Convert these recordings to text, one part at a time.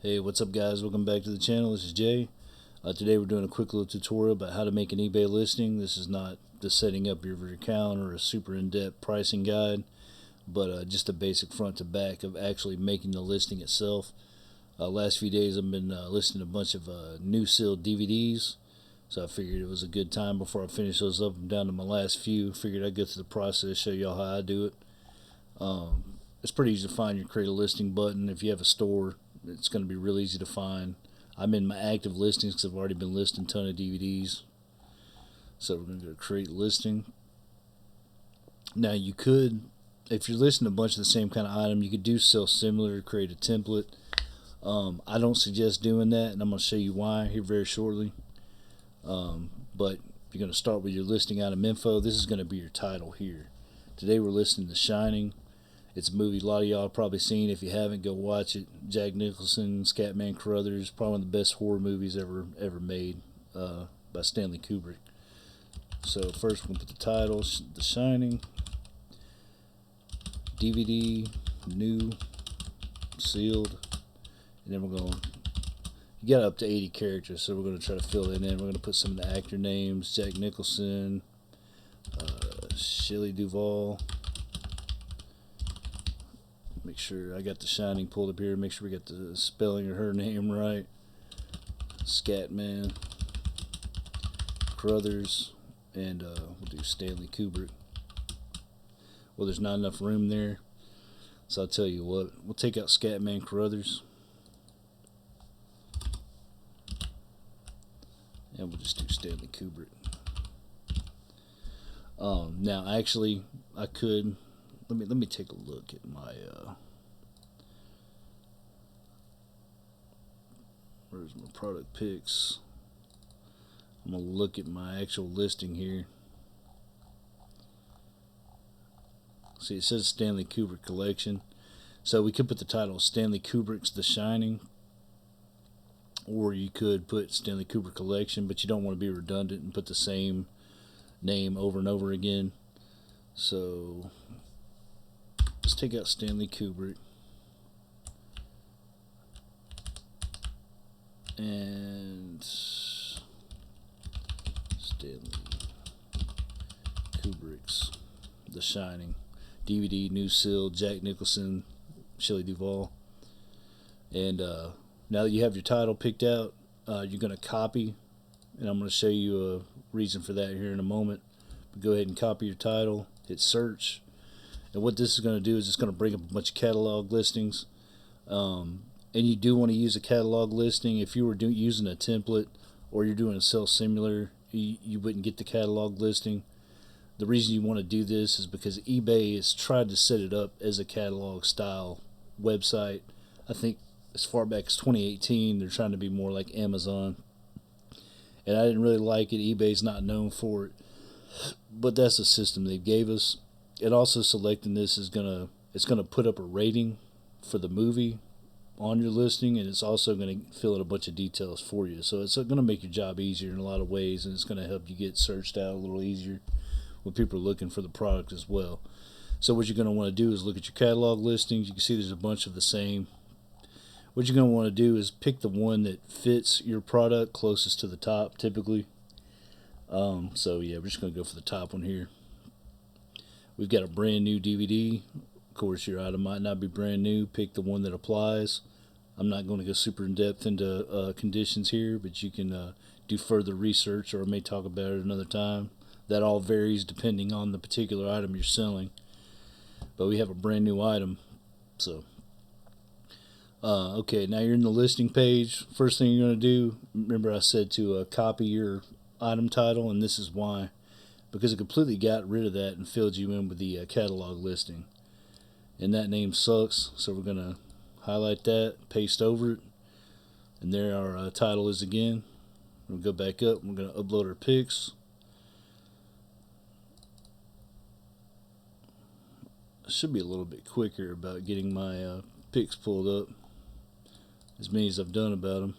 Hey, what's up guys? Welcome back to the channel. This is Jay. Today we're doing a quick little tutorial about how to make an eBay listing. This is not the setting up your account or a super in-depth pricing guide, but just a basic front to back of actually making the listing itself. Last few days I've been listing a bunch of new sealed DVDs, so I figured it was a good time before I finish those up. I'm down to my last few. Figured I'd go through the process, show y'all how I do it. It's pretty easy to find your create a listing button. If you have a store, it's going to be real easy to find. I'm in my active listings because I've already been listing a ton of DVDs. So we're going to go to create listing. Now you could, if you're listing a bunch of the same kind of item, you could do sell similar, create a template. I don't suggest doing that, and I'm going to show you why here very shortly. But you're going to start with your listing item info. This is going to be your title here. Today we're listing The Shining. It's a movie a lot of y'all have probably seen. If you haven't, go watch it. Jack Nicholson, Scatman Crothers, probably one of the best horror movies ever made by Stanley Kubrick. So first we're going to put the title, The Shining, DVD, new, sealed, and then we're going to, you got up to 80 characters, so we're going to try to fill it in. We're going to put some of the actor names, Jack Nicholson, Shelley Duvall. Make sure I got The Shining pulled up here. Make sure we got the spelling of her name right. Scatman Crothers, and we'll do Stanley Kubrick. Well, there's not enough room there, so I'll tell you what. We'll take out Scatman Crothers, and we'll just do Stanley Kubrick. Now, actually, I could. Let me take a look at my where's my product picks. I'm gonna look at my actual listing here. See, it says Stanley Kubrick collection, so we could put the title Stanley Kubrick's The Shining, or you could put Stanley Kubrick collection, but you don't want to be redundant and put the same name over and over again. So let's take out Stanley Kubrick and Stanley Kubrick's The Shining, DVD, new seal, Jack Nicholson, Shelley Duvall. And now that you have your title picked out, you're going to copy, and I'm going to show you a reason for that here in a moment. But go ahead and copy your title, hit search. And what this is going to do is it's going to bring up a bunch of catalog listings. And you do want to use a catalog listing. If you were using a template or you're doing a sell similar, you wouldn't get the catalog listing. The reason you want to do this is because eBay has tried to set it up as a catalog style website. I think as far back as 2018, they're trying to be more like Amazon. And I didn't really like it. eBay's not known for it. But that's the system they gave us. And also selecting this is it's gonna put up a rating for the movie on your listing, and it's also gonna fill in a bunch of details for you. So it's gonna make your job easier in a lot of ways, and it's gonna help you get searched out a little easier when people are looking for the product as well. So what you're gonna want to do is look at your catalog listings. You can see there's a bunch of the same. What you're gonna want to do is pick the one that fits your product closest to the top, typically. So yeah, we're just gonna go for the top one here. We've got a brand new DVD. Of course, your item might not be brand new. Pick the one that applies. I'm not going to go super in depth into conditions here, but you can do further research, or I may talk about it another time. That all varies depending on the particular item you're selling. But we have a brand new item. So, okay, now you're in the listing page. First thing you're going to do, remember I said to copy your item title, and this is why. Because it completely got rid of that and filled you in with the catalog listing. And that name sucks, so we're going to highlight that, paste over it, and there our title is again. We'll go back up, and we're going to upload our pics. I should be a little bit quicker about getting my pics pulled up, as many as I've done about them.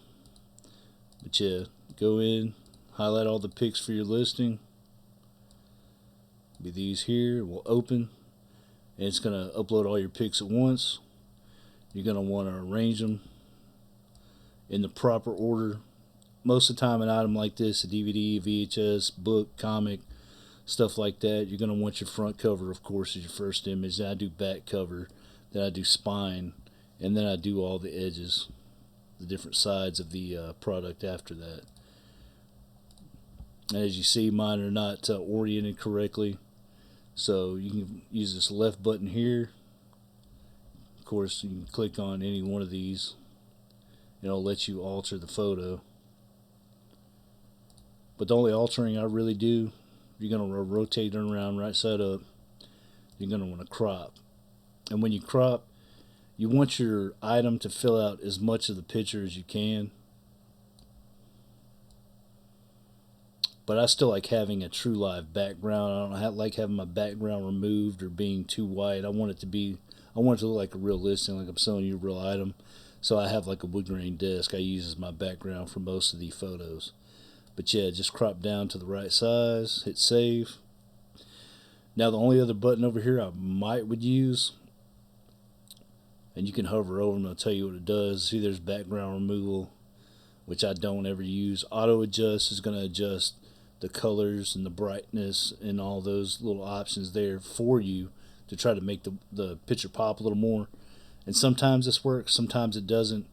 But yeah, go in, highlight all the pics for your listing. Be these here. We'll open, and it's going to upload all your pics at once. You're going to want to arrange them in the proper order. Most of the time, an item like this, a DVD, VHS, book, comic, stuff like that, you're going to want your front cover, of course, as your first image. Then I do back cover, then I do spine, and then I do all the edges, the different sides of the product after that. And as you see, mine are not oriented correctly, so you can use this left button here. Of course, you can click on any one of these, and it'll let you alter the photo. But the only altering I really do, you're going to rotate it around right side up. You're going to want to crop. And when you crop, you want your item to fill out as much of the picture as you can. But I still like having a true live background. I don't like having my background removed or being too white. I want it to look like a real listing, like I'm selling you a real item. So I have like a wood grain desk I use as my background for most of the photos. But yeah, just crop down to the right size, hit save. Now the only other button over here I would use, and you can hover over them, I'll tell you what it does. See, there's background removal, which I don't ever use. Auto adjust is going to adjust the colors and the brightness and all those little options there for you to try to make the picture pop a little more. And sometimes this works, sometimes it doesn't.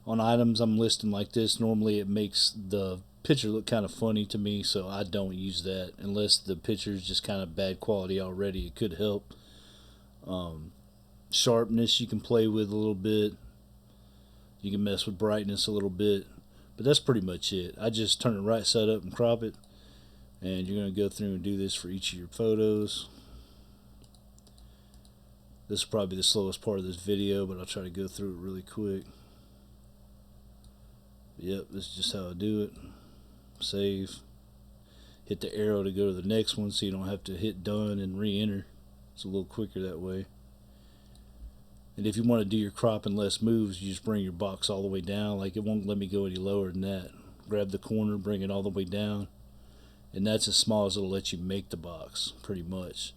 On items I'm listing like this, normally it makes the picture look kind of funny to me, so I don't use that unless the picture is just kind of bad quality already. It could help. Sharpness you can play with a little bit. You can mess with brightness a little bit, but that's pretty much it. I just turn it right side up and crop it, and you're going to go through and do this for each of your photos. This is probably the slowest part of this video, but I'll try to go through it really quick. Yep, this is just how I do it. Save. Hit the arrow to go to the next one so you don't have to hit done and re-enter. It's a little quicker that way. And if you want to do your crop in less moves, you just bring your box all the way down. Like, it won't let me go any lower than that. Grab the corner, bring it all the way down, and that's as small as it'll let you make the box, pretty much.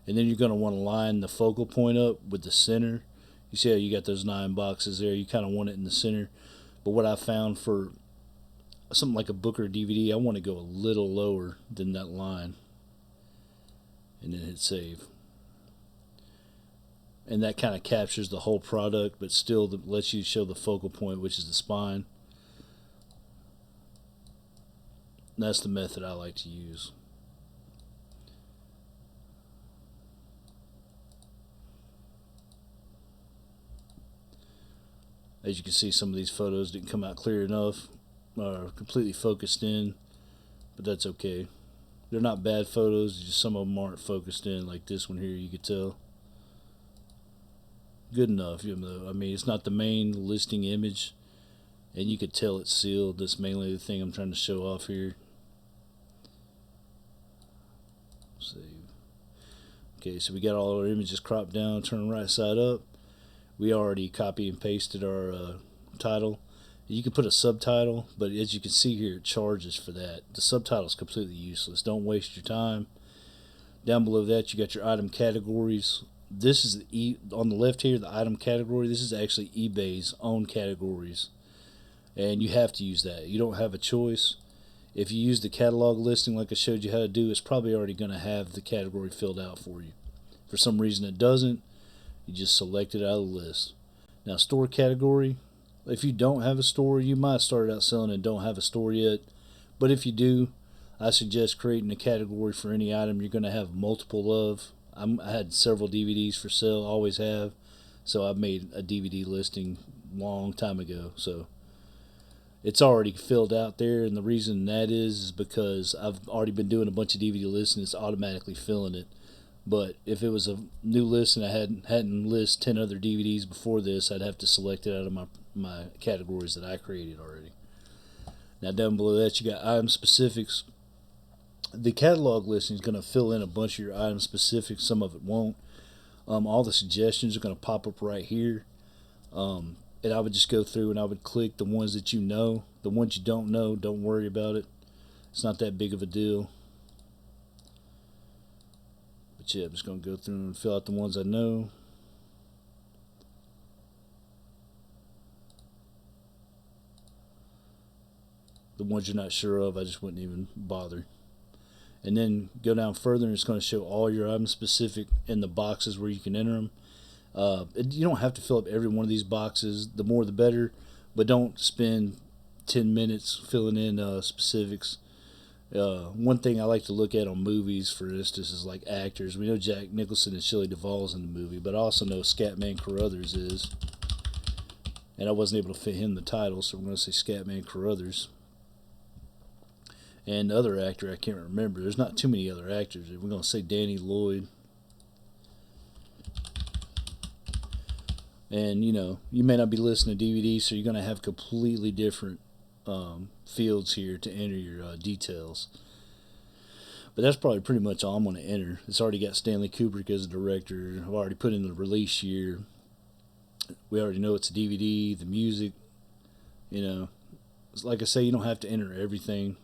And then you're going to want to line the focal point up with the center. You see how you got those 9 boxes there? You kind of want it in the center. But what I found for something like a book or a DVD, I want to go a little lower than that line. And then hit save. And that kind of captures the whole product, but still lets you show the focal point, which is the spine. And that's the method I like to use. As you can see, some of these photos didn't come out clear enough, or completely focused in, but that's okay. They're not bad photos, just some of them aren't focused in, like this one here, you could tell. Good enough, you know. I mean, it's not the main listing image, and you could tell it's sealed. That's mainly the thing I'm trying to show off here. Save. Okay, so we got all our images cropped down, turn right side up. We already copy and pasted our title. You can put a subtitle, but as you can see here, it charges for that. The subtitle is completely useless. Don't waste your time. Down below that, you got your item categories. This is on the left here, the item category. This is actually eBay's own categories, and you have to use that. You don't have a choice. If you use the catalog listing like I showed you how to do, it's probably already going to have the category filled out for you. For some reason it doesn't, you just select it out of the list. Now, store category, if you don't have a store, you might have started out selling and don't have a store yet, but if you do, I suggest creating a category for any item you're going to have multiple of. I had several DVDs for sale, always have, so I made a DVD listing long time ago, so it's already filled out there. And the reason that is because I've already been doing a bunch of DVD lists and it's automatically filling it. But if it was a new list and I hadn't listed 10 other DVDs before this, I'd have to select it out of my categories that I created already. Now down below that, you got item specifics. The catalog listing is going to fill in a bunch of your item specifics. Some of it won't. All the suggestions are going to pop up right here. And I would just go through and I would click the ones that you know. The ones you don't know, don't worry about it. It's not that big of a deal. But yeah, I'm just going to go through and fill out the ones I know. The ones you're not sure of, I just wouldn't even bother. And then go down further, and it's going to show all your item specific in the boxes where you can enter them. You don't have to fill up every one of these boxes. The more the better, but don't spend 10 minutes filling in specifics. One thing I like to look at on movies, for instance, is like actors. We know Jack Nicholson and Shelley Duvall's in the movie, but I also know Scatman Carruthers is. And I wasn't able to fit him in the title, so I'm going to say Scatman Carruthers. And the other actor, I can't remember. There's not too many other actors. We're going to say Danny Lloyd. And, you may not be listening to DVDs, so you're going to have completely different fields here to enter your details. But that's probably pretty much all I'm going to enter. It's already got Stanley Kubrick as a director. I've already put in the release year. We already know it's a DVD, the music. It's like I say, you don't have to enter everything.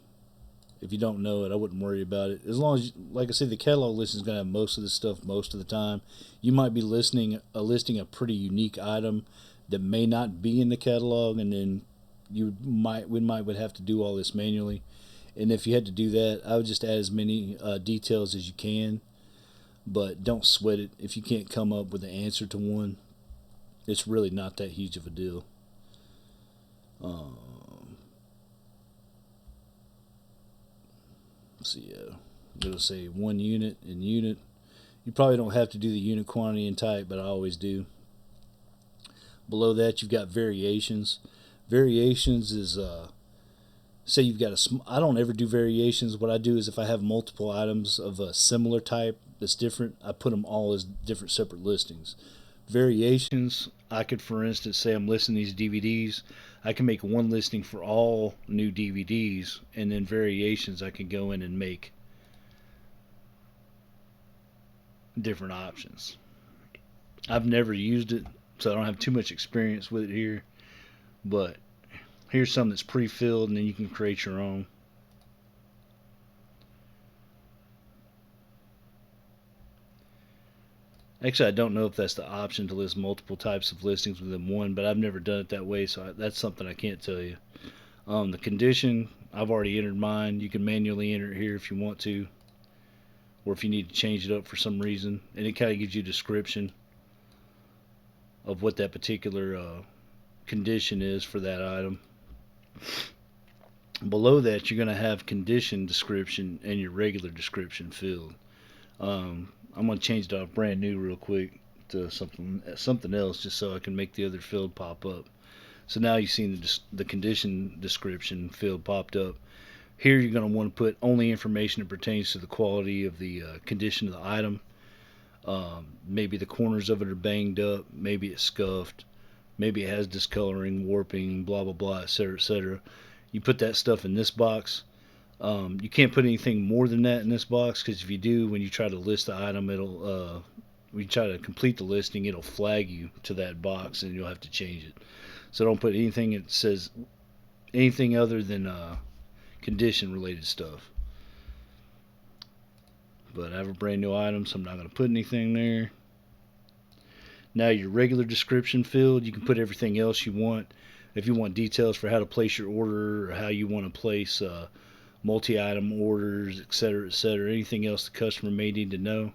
If you don't know it, I wouldn't worry about it. As long as, like I say, the catalog listing is going to have most of this stuff most of the time. You might be listing a pretty unique item that may not be in the catalog, and then we might would have to do all this manually. And if you had to do that, I would just add as many details as you can, but don't sweat it. If you can't come up with an answer to one, it's really not that huge of a deal. I'm going to say 1 unit and unit. You probably don't have to do the unit quantity and type, but I always do. Below that, you've got variations. Variations is, say you've got I don't ever do variations. What I do is if I have multiple items of a similar type that's different, I put them all as different separate listings. Variations, I could, for instance, say I'm listing these DVDs. I can make one listing for all new DVDs, and then variations I can go in and make different options. I've never used it, so I don't have too much experience with it here, but here's some that's pre-filled, and then you can create your own. Actually, I don't know if that's the option to list multiple types of listings within one, but I've never done it that way, so that's something I can't tell you. The condition, I've already entered mine. You can manually enter it here if you want to, or if you need to change it up for some reason. And it kind of gives you a description of what that particular condition is for that item. Below that, you're going to have condition description and your regular description field. I'm going to change it off brand new real quick to something else, just so I can make the other field pop up. So now you've seen the condition description field popped up. Here you're going to want to put only information that pertains to the quality of the condition of the item. Maybe the corners of it are banged up, maybe it's scuffed, maybe it has discoloring, warping, blah blah blah, etc., etc. You put that stuff in this box. You can't put anything more than that in this box, because if you do, when you try to list the item, when you try to complete the listing, it'll flag you to that box and you'll have to change it. So don't put anything that says anything other than condition related stuff. But I have a brand new item, so I'm not going to put anything there. Now your regular description field, you can put everything else you want. If you want details for how to place your order, or how you want to place multi-item orders, etc., etc., anything else the customer may need to know.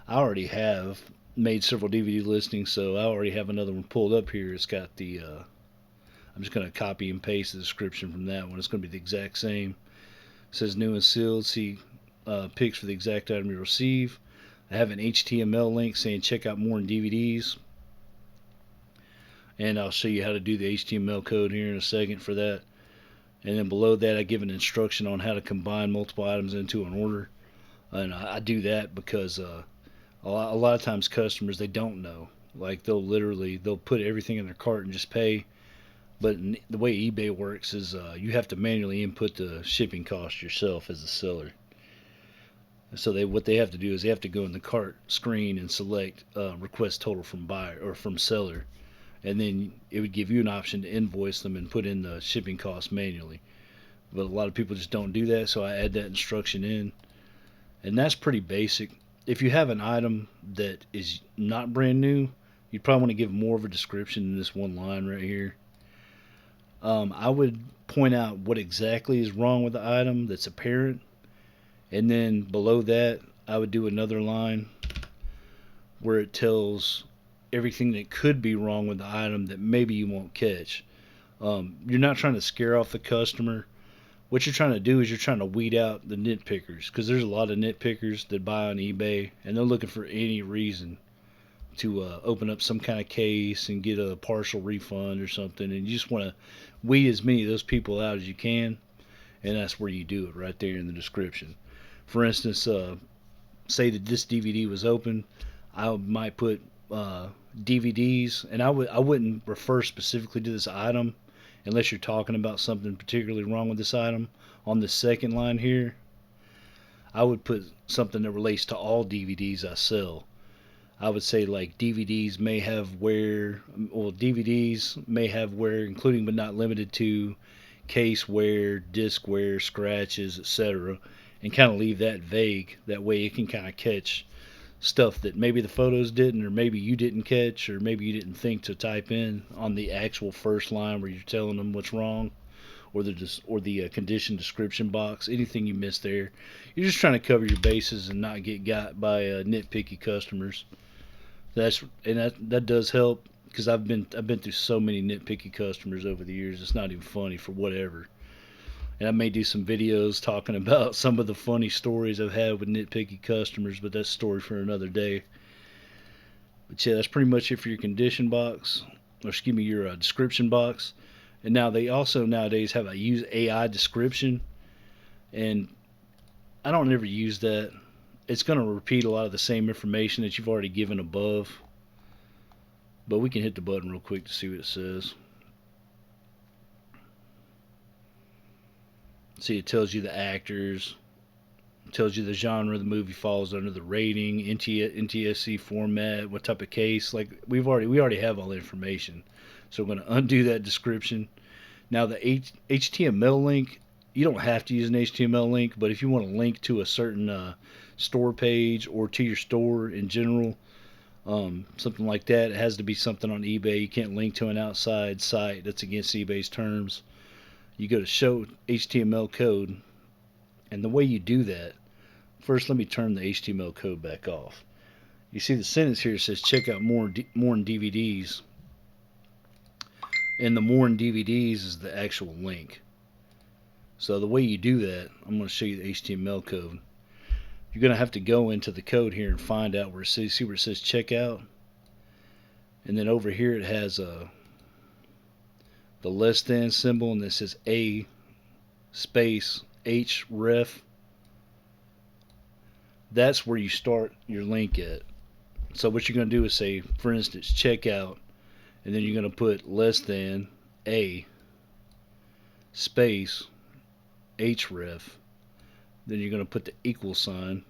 I already have made several DVD listings, so I already have another one pulled up here. It's got the I'm just going to copy and paste the description from that one. It's going to be the exact same. It says new and sealed. See pics for the exact item you receive. I have an HTML link saying check out more in DVDs, and I'll show you how to do the HTML code here in a second for that. And then below that, I give an instruction on how to combine multiple items into an order. And I do that because a lot of times customers, they don't know. Like they'll put everything in their cart and just pay. But the way eBay works is you have to manually input the shipping cost yourself as a seller. So what they have to do is they have to go in the cart screen and select request total from buyer or from seller. And then it would give you an option to invoice them and put in the shipping cost manually. But a lot of people just don't do that, so I add that instruction in. And that's pretty basic. If you have an item that is not brand new, you probably want to give more of a description than this one line right here. I would point out what exactly is wrong with the item that's apparent, and then below that, I would do another line where it tells everything that could be wrong with the item that maybe you won't catch. You're not trying to scare off the customer. What you're trying to do is you're trying to weed out the nitpickers, because there's a lot of nitpickers that buy on eBay and they're looking for any reason to open up some kind of case and get a partial refund or something, and you just want to weed as many of those people out as you can, and that's where you do it right there in the description. For instance, say that this DVD was open, I might put DVDs, and I wouldn't refer specifically to this item unless you're talking about something particularly wrong with this item. On the second line here, I would put something that relates to all DVDs I sell. I would say like DVDs may have wear, including but not limited to case wear, disc wear, scratches, etc., and kind of leave that vague. That way it can kind of catch stuff that maybe the photos didn't, or maybe you didn't catch, or maybe you didn't think to type in on the actual first line where you're telling them what's wrong, or the condition description box. Anything you missed there, you're just trying to cover your bases and not get got by nitpicky customers. That does help, because I've been through so many nitpicky customers over the years. It's not even funny for whatever. And I may do some videos talking about some of the funny stories I've had with nitpicky customers, but that's a story for another day. But yeah, that's pretty much it for your condition box, or excuse me, your description box. And now they also nowadays have a use AI description, and I don't ever use that. It's going to repeat a lot of the same information that you've already given above. But we can hit the button real quick to see what it says. See, it tells you the actors, it tells you the genre the movie falls under, the rating, NTSC format, what type of case. Like we already have all the information. So we're going to undo that description. Now the HTML link, you don't have to use an HTML link, but if you want to link to a certain store page or to your store in general, something like that, it has to be something on eBay. You can't link to an outside site. That's against eBay's terms. You go to show HTML code, and the way you do that, first let me turn the HTML code back off. You see the sentence here says check out more in DVDs, and the more in DVDs is the actual link. So the way you do that, I'm going to show you the HTML code. You're going to have to go into the code here and find out where it says, see where it says checkout, and then over here it has the less than symbol, and this says A space href. That's where you start your link at. So what you're going to do is say, for instance, checkout, and then you're going to put less than A space href. Then you're going to put the equal sign.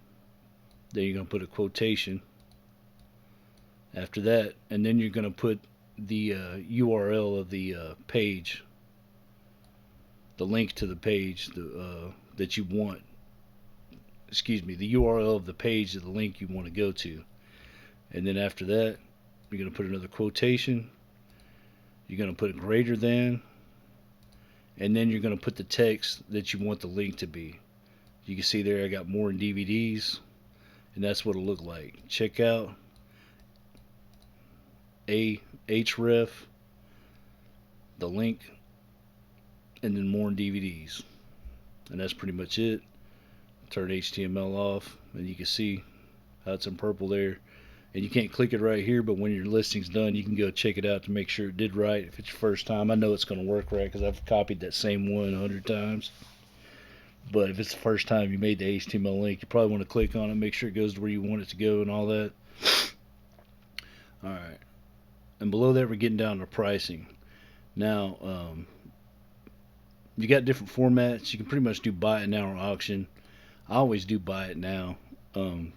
Then you're going to put a quotation after that, and then you're going to put the URL of the page, the link to the page that you want. Excuse me, the URL of the page of the link you want to go to. And then after that, you're going to put another quotation. You're going to put a greater than, and then you're going to put the text that you want the link to be. You can see there I got more in DVDs, and that's what it'll look like. Check out a href, the link, and then more in DVDs. And that's pretty much it. Turn HTML off, and you can see how it's in purple there. And you can't click it right here, but when your listing's done, you can go check it out to make sure it did right. If it's your first time, I know it's going to work right because I've copied that same one 100 times. But if it's the first time you made the HTML link, you probably want to click on it, make sure it goes to where you want it to go and all that. Alright. And below that, we're getting down to pricing. Now, you got different formats. You can pretty much do buy it now or auction. I always do buy it now. I'm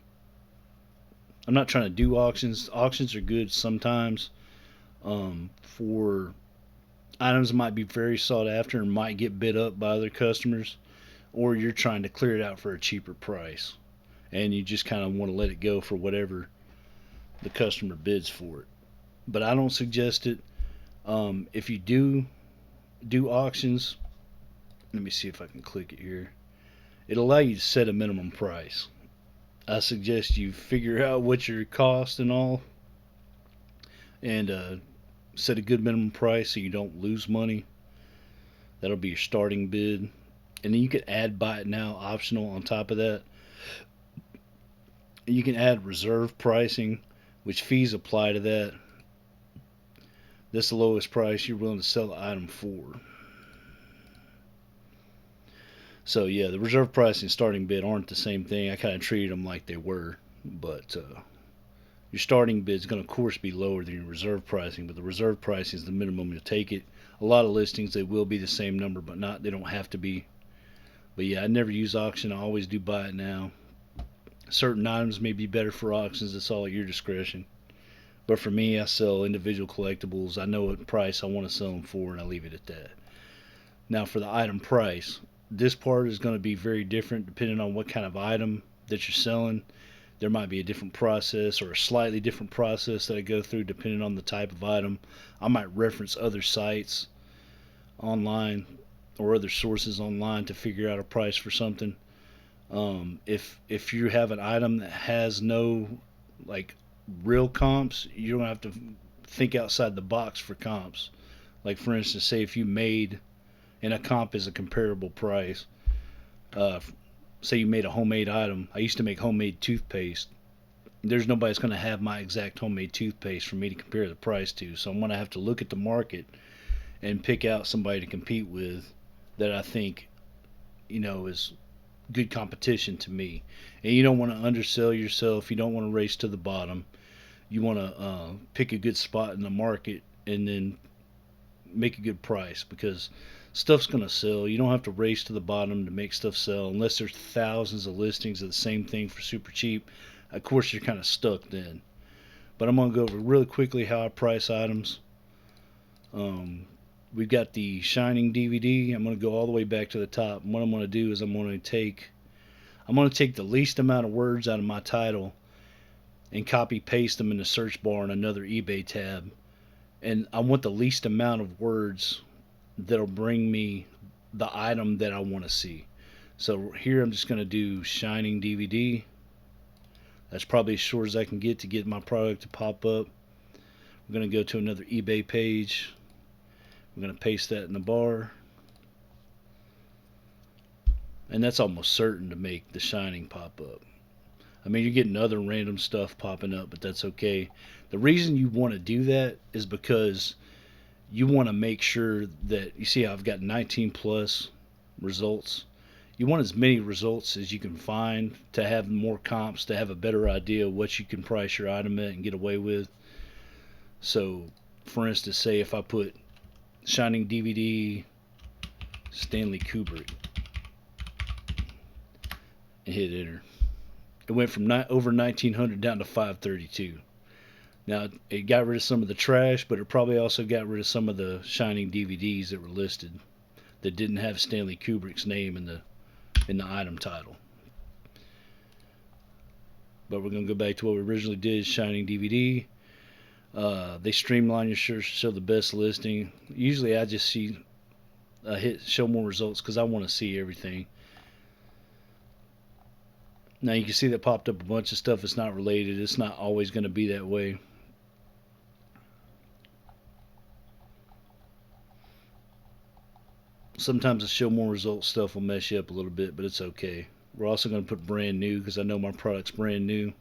not trying to do auctions. Auctions are good sometimes for items that might be very sought after and might get bid up by other customers, or you're trying to clear it out for a cheaper price and you just kind of want to let it go for whatever the customer bids for it. But I don't suggest it. If you do do auctions, let me see if I can click it here. It'll allow you to set a minimum price. I suggest you figure out what your cost and all, and set a good minimum price so you don't lose money. That'll be your starting bid. And then you can add buy it now optional on top of that. You can add reserve pricing, which fees apply to that. That's the lowest price you're willing to sell the item for. So yeah, the reserve price and starting bid aren't the same thing. I kind of treated them like they were, but your starting bid is going to, of course, be lower than your reserve pricing. But the reserve pricing is the minimum you'll take it. A lot of listings they will be the same number, but not. They don't have to be. But yeah, I never use auction. I always do buy it now. Certain items may be better for auctions. It's all at your discretion. But for me, I sell individual collectibles. I know what price I want to sell them for, and I leave it at that. Now, for the item price, this part is going to be very different depending on what kind of item that you're selling. There might be a different process or a slightly different process that I go through depending on the type of item. I might reference other sites online or other sources online to figure out a price for something. If you have an item that has no like real comps, you don't have to think outside the box for comps. Like for instance, say if you made and a comp is a comparable price. Uh, Say you made a homemade item. I used to make homemade toothpaste. There's nobody that's going to have my exact homemade toothpaste for me to compare the price to. So I'm going to have to look at the market and pick out somebody to compete with that I think is good competition to me. And you don't want to undersell yourself. You don't want to race to the bottom. You want to pick a good spot in the market and then make a good price because stuff's going to sell. You don't have to race to the bottom to make stuff sell unless there's thousands of listings of the same thing for super cheap. Of course, you're kind of stuck then. But I'm going to go over really quickly how I price items. Um, we've got the Shining DVD. I'm going to go all the way back to the top. And what I'm going to do is I'm going to take the least amount of words out of my title and copy paste them in the search bar in another eBay tab. And I want the least amount of words that'll bring me the item that I want to see. So here I'm just going to do Shining DVD. That's probably as short as I can get to get my product to pop up. We're going to go to another eBay page. We're going to paste that in the bar. And that's almost certain to make the Shining pop up. I mean, you're getting other random stuff popping up, but that's okay. The reason you want to do that is because you want to make sure that you see how I've got 19 plus results. You want as many results as you can find to have more comps, to have a better idea of what you can price your item at and get away with. So, for instance, say if I put Shining DVD Stanley Kubrick and hit enter, it went from over 1900 down to 532. Now, it got rid of some of the trash, but it probably also got rid of some of the Shining DVDs that were listed that didn't have Stanley Kubrick's name in the item title. But we're going to go back to what we originally did, Shining DVD. They streamline your search, show the best listing. Usually I just hit show more results because I want to see everything. Now you can see that popped up a bunch of stuff that's not related. It's not always going to be that way. Sometimes the show more results stuff will mess you up a little bit, but it's okay. We're also going to put brand new because I know my product's brand new.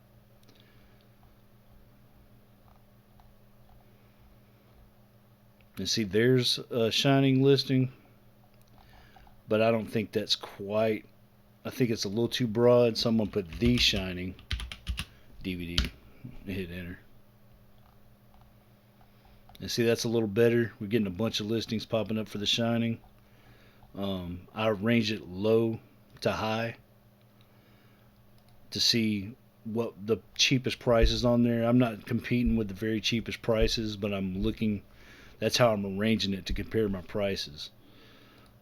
And see, there's a Shining listing, but I don't think that's quite. I think it's a little too broad, so I'm going to put the Shining DVD and hit enter. And see, that's a little better. We're getting a bunch of listings popping up for the Shining. I arrange it low to high to see what the cheapest price is on there. I'm not competing with the very cheapest prices, but I'm looking. That's how I'm arranging it to compare my prices.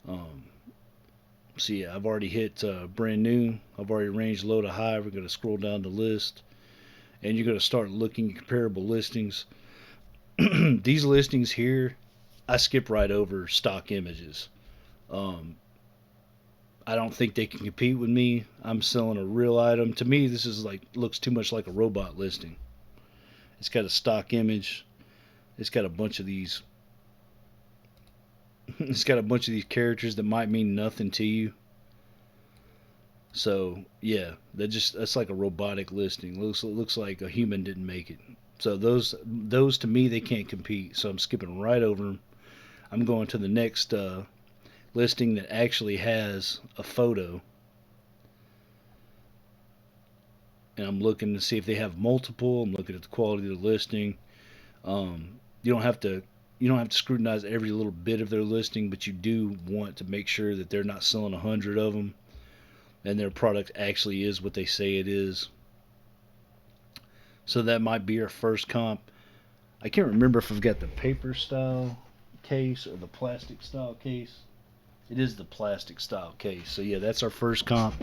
So yeah, I've already hit brand new. I've already arranged low to high. We're going to scroll down the list, and you're going to start looking at comparable listings. These listings here I skip right over stock images. Um, I don't think they can compete with me. I'm selling a real item. To me, this is like looks too much like a robot listing. It's got a stock image. It's got a bunch of these. It's got a bunch of these characters that might mean nothing to you. So yeah, that's like a robotic listing. Looks like a human didn't make it. So those to me they can't compete. So I'm skipping right over them. I'm going to the next listing that actually has a photo, and I'm looking to see if they have multiple. I'm looking at the quality of the listing. You don't have to scrutinize every little bit of their listing, but you do want to make sure that they're not selling 100 of them and their product actually is what they say it is. So that might be our first comp. I can't remember if I've got the paper style case or the plastic style case. It is the plastic style case. So yeah, that's our first comp.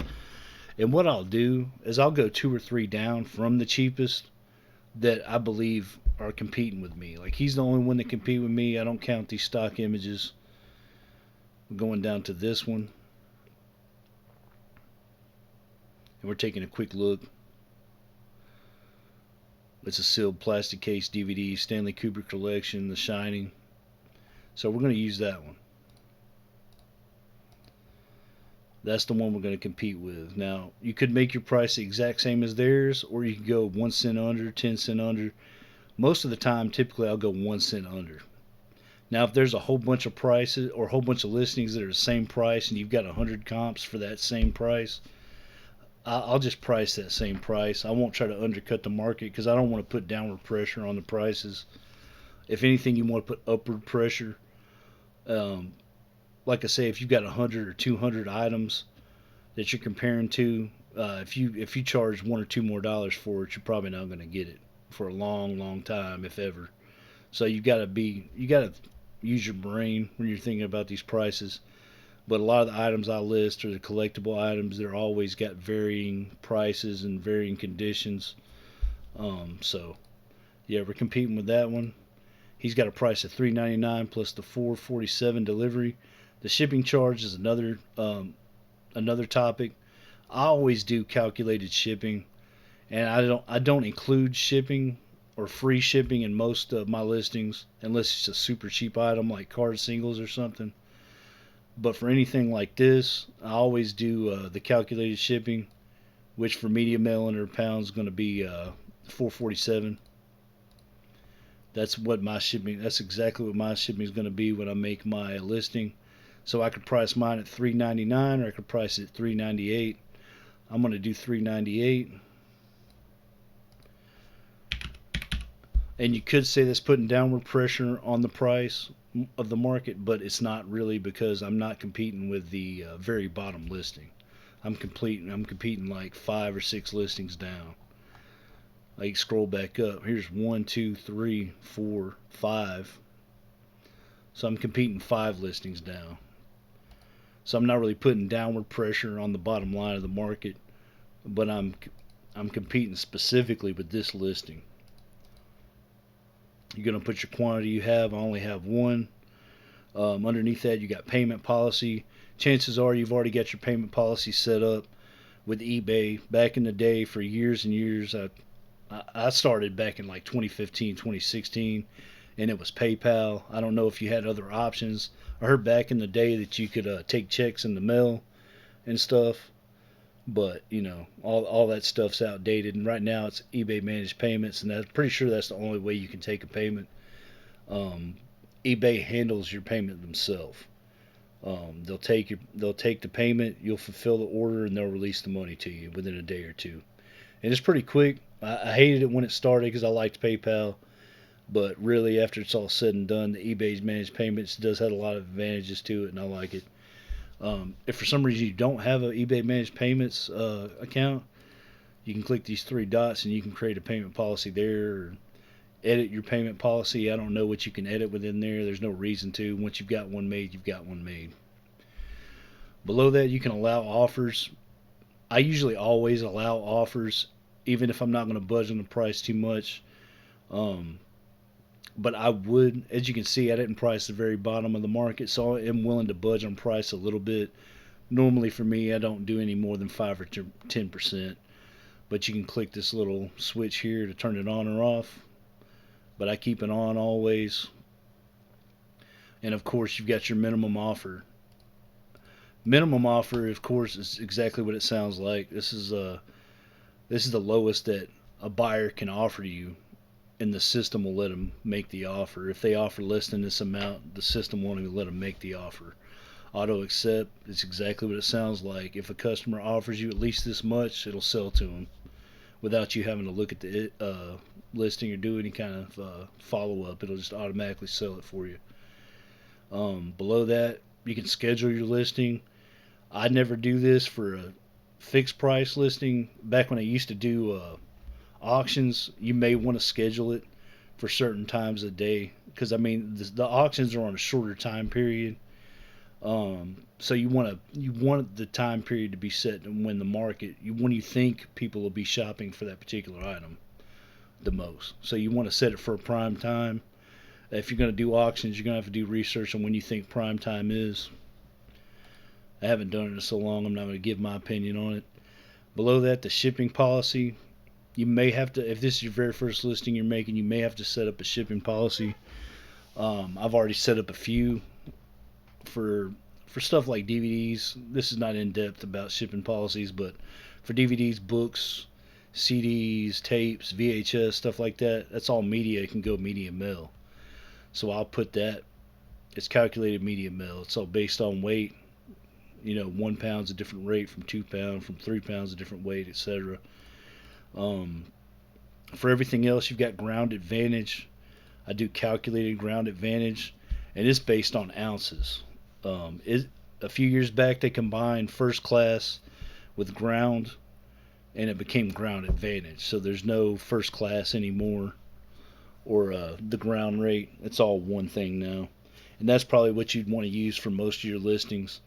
And what I'll do is I'll go 2 or 3 down from the cheapest that I believe are competing with me. Like he's the only one that compete with me. I don't count these stock images. We're going down to this one. And we're taking a quick look. It's a sealed plastic case DVD, Stanley Kubrick Collection, The Shining. So we're going to use that one. That's the one we're going to compete with. Now, you could make your price the exact same as theirs, or you could go 1 cent under, 10 cent under. Most of the time, typically, I'll go 1 cent under. Now, if there's a whole bunch of prices or a whole bunch of listings that are the same price and you've got 100 comps for that same price, I'll just price that same price. I won't try to undercut the market because I don't want to put downward pressure on the prices. If anything, you want to put upward pressure. Um, like I say, if you've got 100 or 200 items that you're comparing to, if you charge $1 or $2 more for it, you're probably not going to get it for a long, long time, if ever. So you got to use your brain when you're thinking about these prices. But a lot of the items I list are the collectible items. They're always got varying prices and varying conditions. So yeah, we're competing with that one. He's got a price of $3.99 plus the $4.47 delivery. The shipping charge is another topic. I always do calculated shipping, and I don't include shipping or free shipping in most of my listings unless it's a super cheap item like card singles or something. But for anything like this, I always do the calculated shipping, which for medium mail under a pound is going to be $4.47. That's exactly what my shipping is going to be when I make my listing. So I could price mine at $3.99 or I could price it at $3.98. I'm going to do $3.98. And you could say that's putting downward pressure on the price of the market, but it's not really because I'm not competing with the very bottom listing. I'm competing like 5 or 6 listings down. I can scroll back up. Here's 1, 2, 3, 4, 5. So I'm competing 5 listings down. So I'm not really putting downward pressure on the bottom line of the market, but I'm competing specifically with this listing. You're going to put your quantity you have. I only have one. Underneath that, you got payment policy. Chances are you've already got your payment policy set up with eBay. Back in the day, for years and years, I started back in like 2015, 2016, and it was PayPal. I don't know if you had other options. I heard back in the day that you could take checks in the mail and stuff, but all that stuff's outdated. And right now it's eBay managed payments, and I'm pretty sure that's the only way you can take a payment. Um, eBay handles your payment themselves. They'll take the payment, you'll fulfill the order, and they'll release the money to you within a day or two. And it's pretty quick. I hated it when it started because I liked PayPal, but really after it's all said and done, the eBay's managed payments does have a lot of advantages to it, and I like it. If for some reason you don't have an eBay managed payments account, you can click these 3 dots and you can create a payment policy there, or edit your payment policy. I don't know what you can edit within there. There's no reason to. Once you've got one made, you've got one made. Below that, you can allow offers. I usually always allow offers, even if I'm not going to budge on the price too much. Um, But I would, as you can see, I didn't price the very bottom of the market, so I am willing to budge on price a little bit. Normally for me, I don't do any more than 5 or 10%. But you can click this little switch here to turn it on or off. But I keep it on always. And of course, you've got your minimum offer. Minimum offer, of course, is exactly what it sounds like. This is the lowest that a buyer can offer you, and the system will let them make the offer. If they offer less than this amount, the system won't even let them make the offer. Auto accept is exactly what it sounds like. If a customer offers you at least this much, it'll sell to them without you having to look at the listing or do any kind of follow up. It'll just automatically sell it for you. Below that, you can schedule your listing. I never do this for a fixed price listing. Back when I used to do auctions, you may want to schedule it for certain times of the day because I mean the auctions are on a shorter time period. So you want the time period to be set when the market when you think people will be shopping for that particular item the most. So you want to set it for a prime time. If you're going to do auctions, you're going to have to do research on when you think prime time is. I haven't done it in so long, I'm not going to give my opinion on it. Below that, the shipping policy. You may have to, if this is your very first listing you're making, you may have to set up a shipping policy. I've already set up a few for stuff like DVDs. This is not in depth about shipping policies, but for DVDs, books, CDs, tapes, VHS, stuff like that, that's all media. It can go media mail. So I'll put that. It's calculated media mail. It's all based on weight. 1 pound's a different rate from 2 pound, from 3 pounds a different weight, etc. Um, for everything else, you've got ground advantage. I do calculated ground advantage, and it's based on ounces. A few years back, they combined first class with ground, and it became ground advantage. So there's no first class anymore, or the ground rate. It's all one thing now, and that's probably what you'd want to use for most of your listings.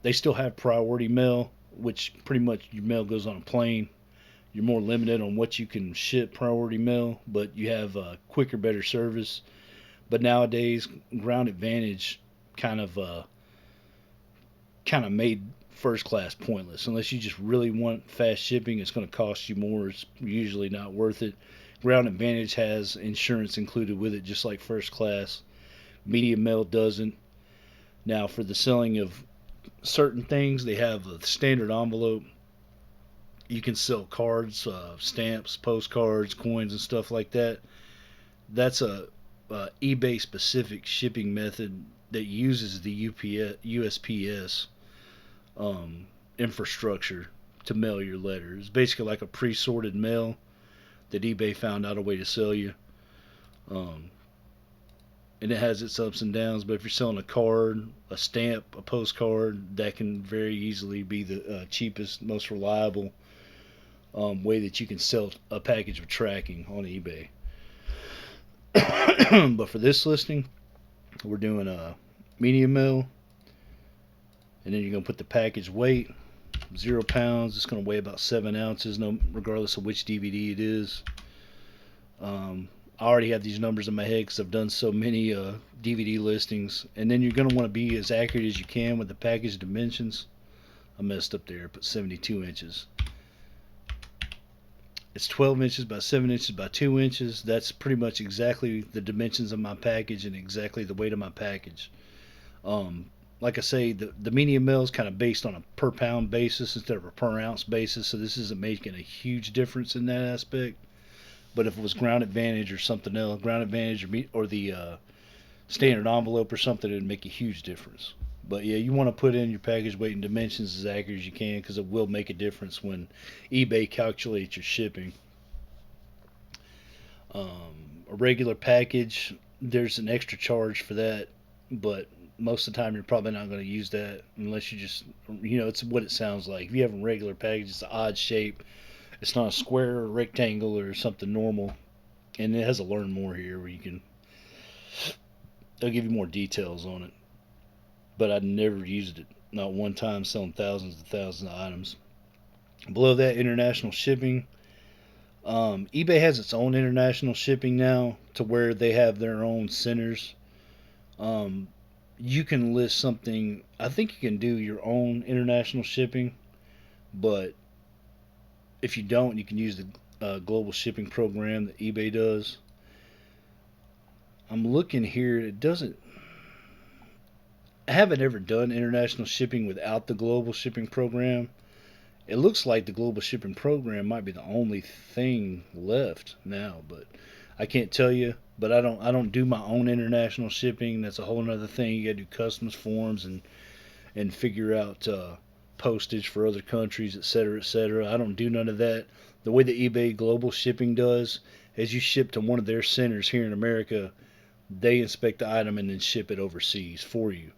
They still have priority mail, which pretty much your mail goes on a plane. You're more limited on what you can ship priority mail, but you have quicker, better service. But nowadays, ground advantage kind of made first class pointless. Unless you just really want fast shipping, it's going to cost you more. It's usually not worth it. Ground advantage has insurance included with it, just like first class. Medium mail doesn't. Now, for the selling of certain things, they have a standard envelope. You can sell cards, stamps, postcards, coins, and stuff like that. That's a eBay specific shipping method that uses the USPS infrastructure to mail your letters. It's basically like a pre-sorted mail that eBay found out a way to sell you. Um, and it has its ups and downs. But if you're selling a card, a stamp, a postcard, that can very easily be the cheapest, most reliable way that you can sell a package of tracking on eBay. But for this listing, we're doing a medium mail, and then you're gonna put the package weight, 0 pounds. It's gonna weigh about 7 ounces, no, regardless of which DVD it is. I already have these numbers in my head because I've done so many DVD listings. And then you're going to want to be as accurate as you can with the package dimensions. I messed up there, but 72 inches. It's 12 inches by 7 inches by 2 inches. That's pretty much exactly the dimensions of my package and exactly the weight of my package. Like I say, the medium mail is kind of based on a per pound basis instead of a per ounce basis, so this isn't making a huge difference in that aspect. But if it was ground advantage or something else, ground advantage or the standard envelope or something, it would make a huge difference. But yeah, you want to put in your package weight and dimensions as accurate as you can because it will make a difference when eBay calculates your shipping. A regular package, there's an extra charge for that, but most of the time you're probably not going to use that unless you just, it's what it sounds like. If you have a regular package, it's an odd shape. It's not a square or rectangle or something normal. And it has a learn more here where they'll give you more details on it. But I never used it. Not one time selling thousands and thousands of items. Below that, international shipping. eBay has its own international shipping now to where they have their own centers. Um, you can list something. I think you can do your own international shipping, but if you don't, you can use the global shipping program that eBay does. I'm looking here. It doesn't. I haven't ever done international shipping without the global shipping program. It looks like the global shipping program might be the only thing left now, but I can't tell you. But I don't do my own international shipping. That's a whole other thing. You got to do customs forms and figure out postage for other countries, etc., etc. I don't do none of that. The way the eBay global shipping does is you ship to one of their centers here in America. They inspect the item and then ship it overseas for you.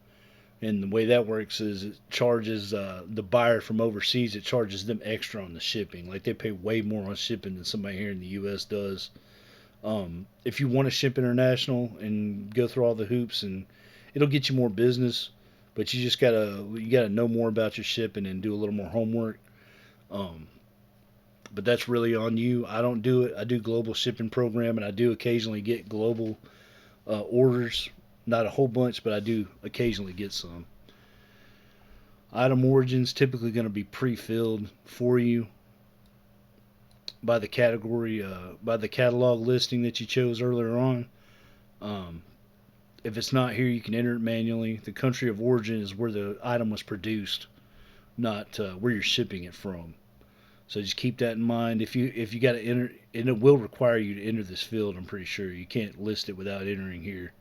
And the way that works is it charges the buyer from overseas. It charges them extra on the shipping. Like they pay way more on shipping than somebody here in the U.S. does. If you want to ship international and go through all the hoops, and it'll get you more business, but you gotta know more about your shipping and do a little more homework. Um, but that's really on you. I don't do it. I do global shipping program, and I do occasionally get global orders. Not a whole bunch, but I do occasionally get some. Item origins typically going to be pre-filled for you by the category, by the catalog listing that you chose earlier on. Um, if it's not here, you can enter it manually. The country of origin is where the item was produced, not where you're shipping it from. So just keep that in mind. If you got to enter, and it will require you to enter this field. I'm pretty sure you can't list it without entering here.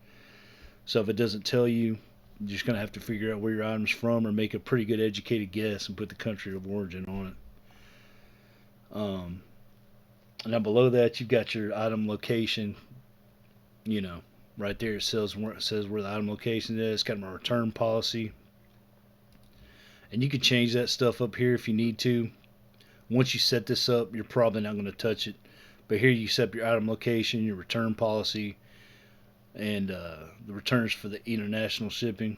So if it doesn't tell you, you're just gonna have to figure out where your item's from, or make a pretty good educated guess and put the country of origin on it. Now below that, you've got your item location. You know, right there it says where the item location is. It's got my return policy, and you can change that stuff up here if you need to. Once you set this up, you're probably not going to touch it. But here you set up your item location, your return policy, and the returns for the international shipping.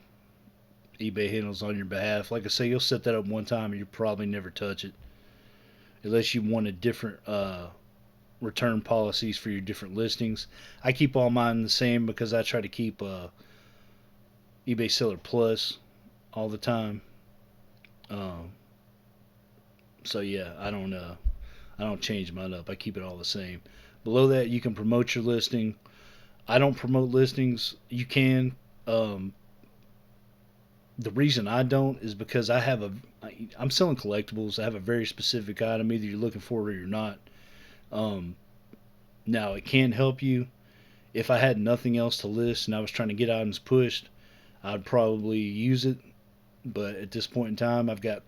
eBay handles on your behalf. Like I say, you'll set that up one time and you'll probably never touch it unless you wanted different return policies for your different listings. I keep all mine the same because I try to keep eBay Seller Plus all the time. Um, so yeah, I don't change mine up. I keep it all the same. Below that, you can promote your listing. I don't promote listings. You can. Um, the reason I don't is because I'm selling collectibles. I have a very specific item. Either you're looking for it or you're not. Um, Now it can help you. If I had nothing else to list and I was trying to get items pushed, I'd probably use it. But at this point in time, I've got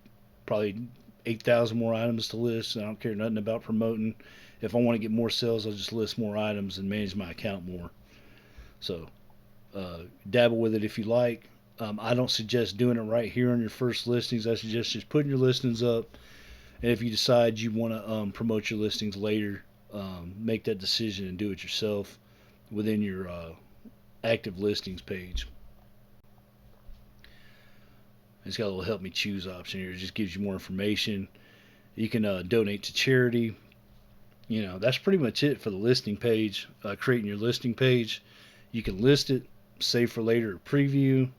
probably 8,000 more items to list. And I don't care nothing about promoting. If I want to get more sales, I'll just list more items and manage my account more. So dabble with it if you like. I don't suggest doing it right here on your first listings. I suggest just putting your listings up, and if you decide you want to promote your listings later, make that decision and do it yourself within your active listings page. It's got a little help me choose option here. It just gives you more information. You can donate to charity. That's pretty much it for the listing page. Creating your listing page. You can list it, save for later, preview.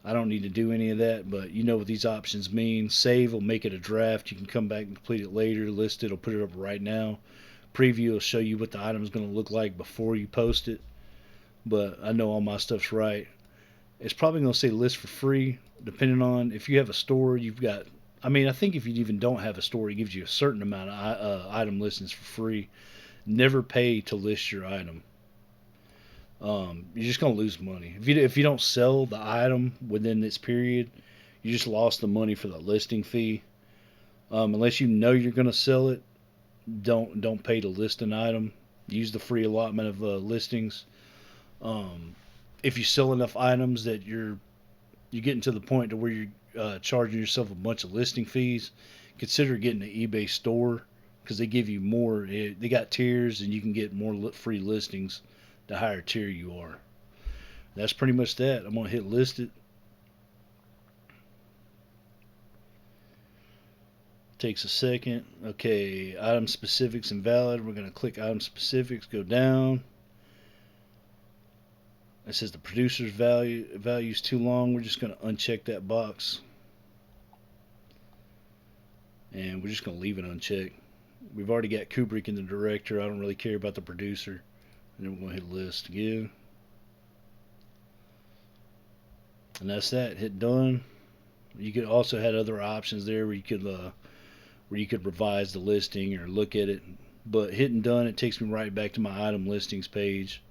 I don't need to do any of that, but you know what these options mean. Save will make it a draft. You can come back and complete it later. List it will put it up right now. Preview will show you what the item is going to look like before you post it. But I know all my stuff's right. It's probably going to say list for free, depending on if you have a store. You've got. I think if you even don't have a store, it gives you a certain amount of item listings for free. Never pay to list your item. You're just gonna lose money if you don't sell the item within this period. You just lost the money for the listing fee. Unless you know you're gonna sell it, don't pay to list an item. Use the free allotment of listings. Um, if you sell enough items that you're getting to the point to where you're charging yourself a bunch of listing fees, consider getting an eBay store because they give you more. They got tiers and you can get more free listings the higher tier you are. That's pretty much that. I'm going to hit list it. Takes a second. Okay, item specifics invalid. We're going to click item specifics, go down. It says the producer's value is too long. We're just going to uncheck that box. And we're just going to leave it unchecked. We've already got Kubrick in the director. I don't really care about the producer. And then we're going to hit list again. And that's that. Hit done. You could also had other options there where you could revise the listing or look at it. But hitting done, it takes me right back to my item listings page.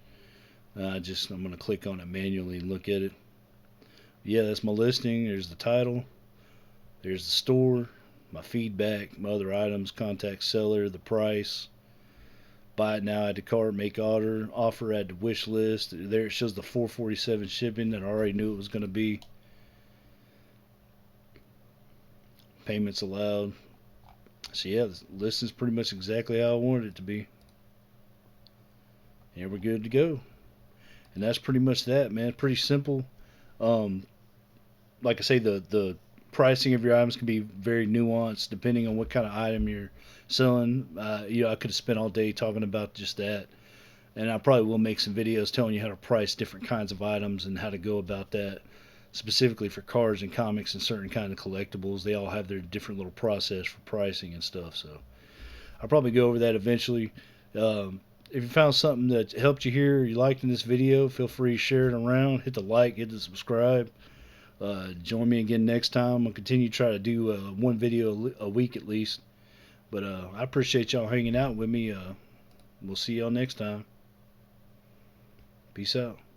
I'm going to click on it manually and look at it. Yeah, that's my listing. There's the title. There's the store, my feedback, my other items, contact seller, the price, buy it now, add to cart, make offer, add to wish list. There it shows the $4.47 shipping that I already knew it was going to be. Payments allowed. So yeah, the listing's pretty much exactly how I wanted it to be. And we're good to go. And that's pretty much that, man. Pretty simple. Um, like I say, the pricing of your items can be very nuanced depending on what kind of item you're selling. I could have spent all day talking about just that, and I probably will make some videos telling you how to price different kinds of items and how to go about that. Specifically for cards and comics and certain kind of collectibles, they all have their different little process for pricing and stuff. So I'll probably go over that eventually. If you found something that helped you here, or you liked in this video, feel free to share it around. Hit the like, hit the subscribe. Join me again next time. I'll continue to try to do one video a week at least. But I appreciate y'all hanging out with me. We'll see y'all next time. Peace out.